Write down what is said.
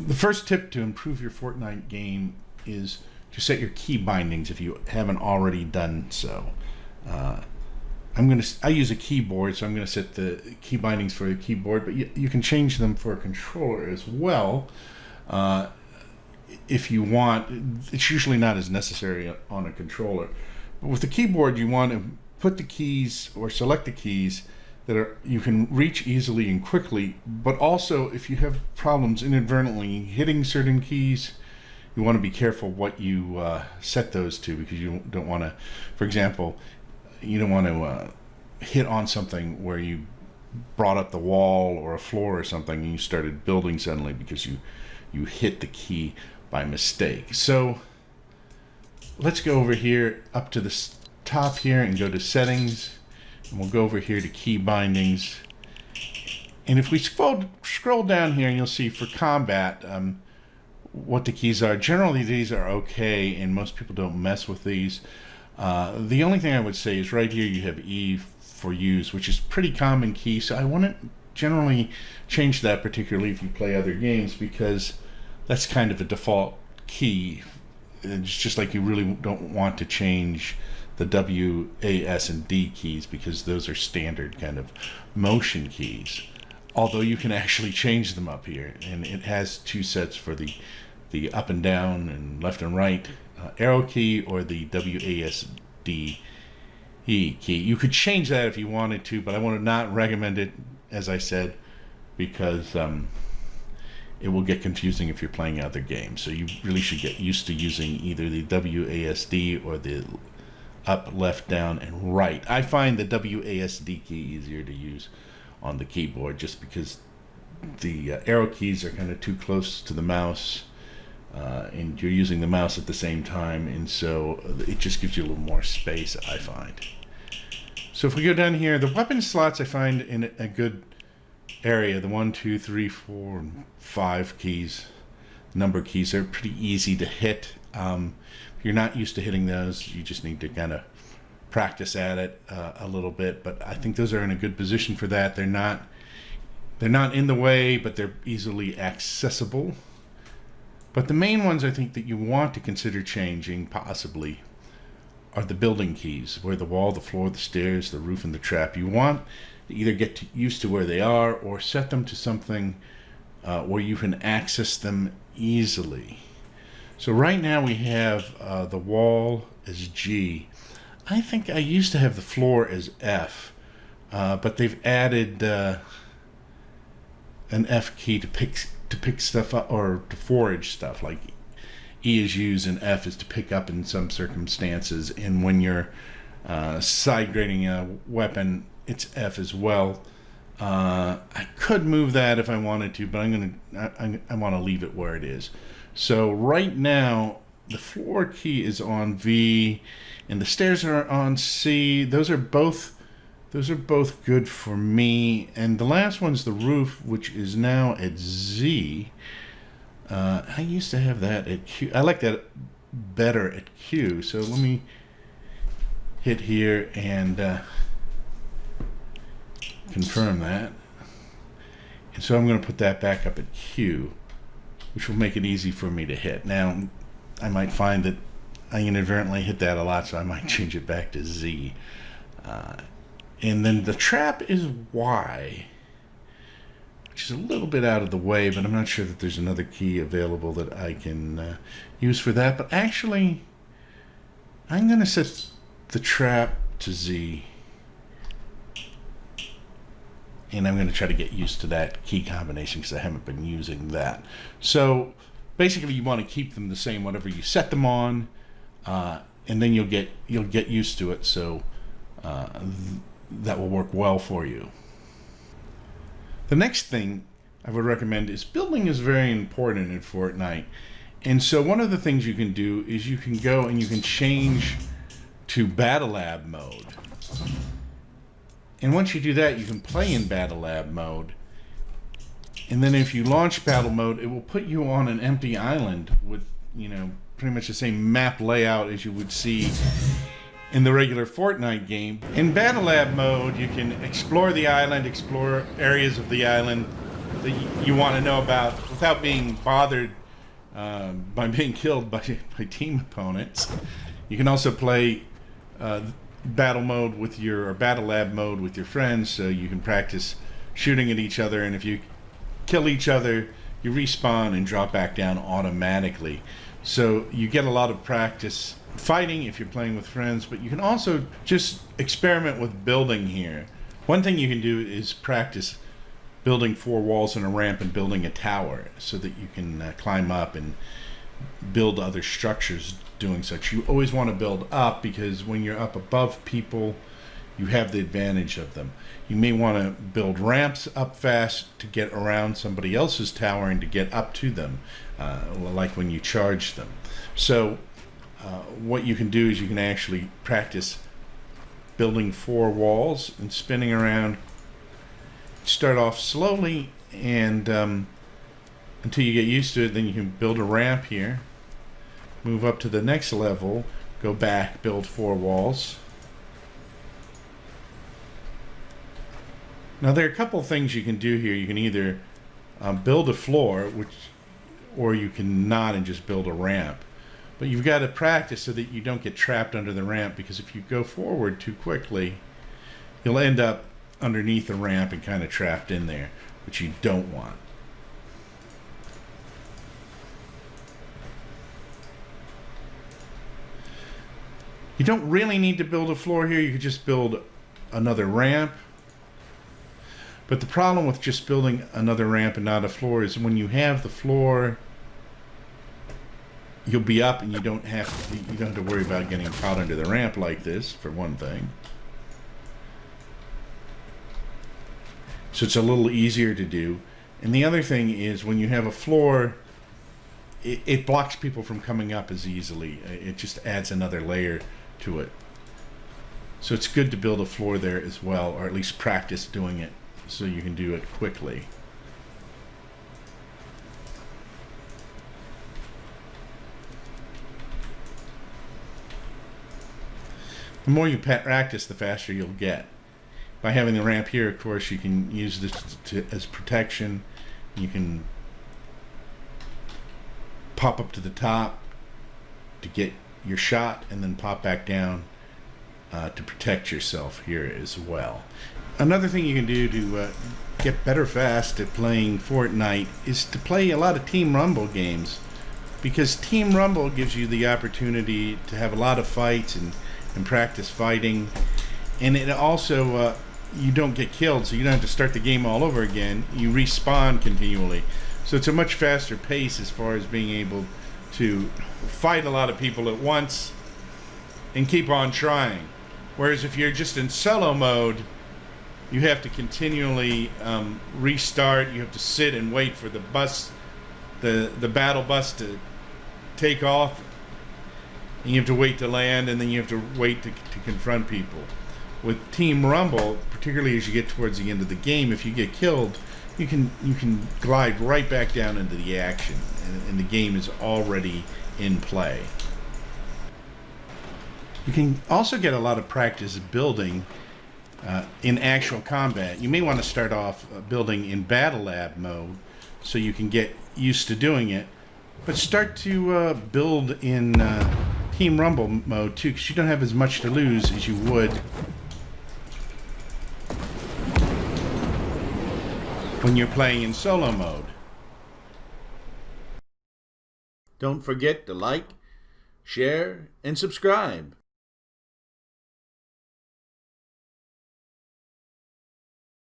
The first tip to improve your Fortnite game is to set your key bindings if you haven't already done so. I use a keyboard, so I'm gonna set the key bindings for the keyboard, but you can change them for a controller as well. If you want. It's usually not as necessary on a controller. But with the keyboard, you want to put the keys or select the keys that you can reach easily and quickly, but also if you have problems inadvertently hitting certain keys, you want to be careful what you set those to, because you don't want to, for example, you don't want to hit on something where you brought up the wall or a floor or something and you started building suddenly because you hit the key by mistake. So let's go over here up to the top here and go to settings, and we'll go over here to key bindings. And if we scroll down here, and you'll see for combat what the keys are. Generally these are okay, and most people don't mess with these. The only thing I would say is right here you have E for use, which is pretty common key, so I wouldn't generally change that, particularly if you play other games, because that's kind of a default key. It's just like you really don't want to change the W, A, S, and D keys, because those are standard kind of motion keys. Although you can actually change them up here, and it has two sets for the up and down and left and right arrow key, or the WASD key. You could change that if you wanted to, but I would not recommend it, as I said, because it will get confusing if you're playing other games. So you really should get used to using either the WASD or the up, left, down, and right. I find the WASD key easier to use on the keyboard, just because the arrow keys are kind of too close to the mouse, and you're using the mouse at the same time, and so it just gives you a little more space, I find. So if we go down here, the weapon slots I find in a good area. The 1, 2, 3, 4, and 5 keys, number keys, are pretty easy to hit. If you're not used to hitting those, you just need to kind of practice at it a little bit, but I think those are in a good position for that. They're not in the way, but they're easily accessible. But the main ones I think that you want to consider changing, possibly, are the building keys, where the wall, the floor, the stairs, the roof, and the trap. You want to either get used to where they are or set them to something where you can access them easily. So right now we have the wall as G. I think I used to have the floor as F, but they've added an F key to pick stuff up, or to forage stuff. Like E is used and F is to pick up in some circumstances, and when you're side grading a weapon, it's F as well. I could move that if I wanted to, but I want to leave it where it is. So right now the floor key is on V, and the stairs are on C. Those are both good for me. And the last one's the roof, which is now at Z. I used to have that at Q. I like that better at Q. So let me hit here and confirm that. And so I'm going to put that back up at Q, which will make it easy for me to hit. Now, I might find that I inadvertently hit that a lot, so I might change it back to Z. And then the trap is Y, which is a little bit out of the way, but I'm not sure that there's another key available that I can use for that. But actually, I'm going to set the trap to Z, and I'm going to try to get used to that key combination because I haven't been using that. So basically, you want to keep them the same whatever you set them on, and then you'll get used to it. So that will work well for you. The next thing I would recommend is building is very important in Fortnite. And so one of the things you can do is you can go and you can change to Battle Lab mode. And once you do that, you can play in Battle Lab mode. And then if you launch battle mode, it will put you on an empty island with, pretty much the same map layout as you would see in the regular Fortnite game. In Battle Lab mode, you can explore the island, explore areas of the island that you want to know about without being bothered by being killed by team opponents. You can also play battle mode with your or battle lab mode with your friends, so you can practice shooting at each other, and if you kill each other, you respawn and drop back down automatically. So you get a lot of practice fighting if you're playing with friends, but you can also just experiment with building here. One thing you can do is practice building 4 walls and a ramp and building a tower so that you can climb up and build other structures doing such. You always want to build up because when you're up above people, you have the advantage of them. You may want to build ramps up fast to get around somebody else's tower and to get up to them, like when you charge them. So what you can do is you can actually practice building 4 walls and spinning around. Start off slowly and until you get used to it, then you can build a ramp here, move up to the next level, go back, build 4 walls. Now there are a couple of things you can do here. You can either build a floor, or you can not and just build a ramp. But you've got to practice so that you don't get trapped under the ramp, because if you go forward too quickly, you'll end up underneath the ramp and kind of trapped in there, which you don't want. You don't really need to build a floor here. You could just build another ramp. But the problem with just building another ramp and not a floor is when you have the floor, you'll be up and you don't have to worry about getting caught under the ramp like this, for one thing. So it's a little easier to do. And the other thing is when you have a floor, it blocks people from coming up as easily. It just adds another layer to it. So it's good to build a floor there as well, or at least practice doing it so you can do it quickly. The more you practice, the faster you'll get. By having the ramp here, of course, you can use this as protection. You can pop up to the top to get your shot and then pop back down to protect yourself here as well. Another thing you can do to get better fast at playing Fortnite is to play a lot of Team Rumble games, because Team Rumble gives you the opportunity to have a lot of fights and practice fighting, and it also you don't get killed, so you don't have to start the game all over again. You respawn continually, so it's a much faster pace as far as being able to fight a lot of people at once and keep on trying. Whereas if you're just in solo mode, you have to continually restart. You have to sit and wait for the bus, the battle bus, to take off. And you have to wait to land, and then you have to wait to confront people. With Team Rumble, particularly as you get towards the end of the game, if you get killed, you can glide right back down into the action, and the game is already in play. You can also get a lot of practice building in actual combat. You may want to start off building in Battle Lab mode so you can get used to doing it, but start to build in Team Rumble mode too, because you don't have as much to lose as you would when you're playing in solo mode. Don't forget to like, share, and subscribe.